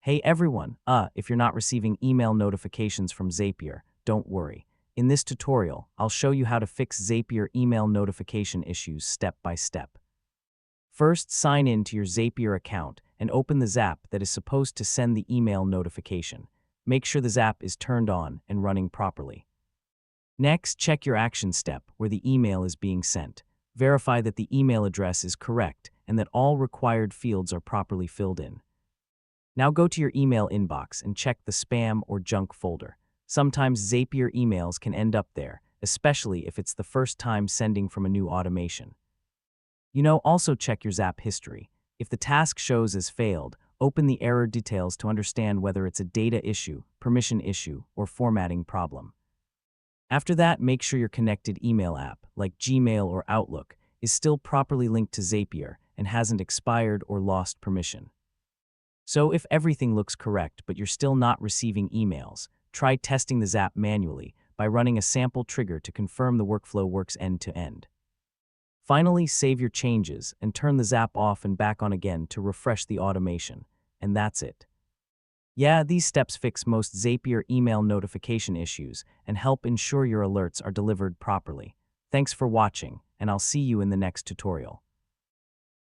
Hey everyone, if you're not receiving email notifications from Zapier, don't worry. In this tutorial, I'll show you how to fix Zapier email notification issues step by step. First, sign in to your Zapier account and open the Zap that is supposed to send the email notification. Make sure the Zap is turned on and running properly. Next, check your action step where the email is being sent. Verify that the email address is correct and that all required fields are properly filled in. Now go to your email inbox and check the spam or junk folder. Sometimes Zapier emails can end up there, especially if it's the first time sending from a new automation. Also check your Zap history. If the task shows as failed, open the error details to understand whether it's a data issue, permission issue, or formatting problem. After that, make sure your connected email app, like Gmail or Outlook, is still properly linked to Zapier and hasn't expired or lost permission. So if everything looks correct but you're still not receiving emails, try testing the Zap manually by running a sample trigger to confirm the workflow works end-to-end. Finally, save your changes and turn the Zap off and back on again to refresh the automation. And that's it. Yeah, these steps fix most Zapier email notification issues and help ensure your alerts are delivered properly. Thanks for watching, and I'll see you in the next tutorial.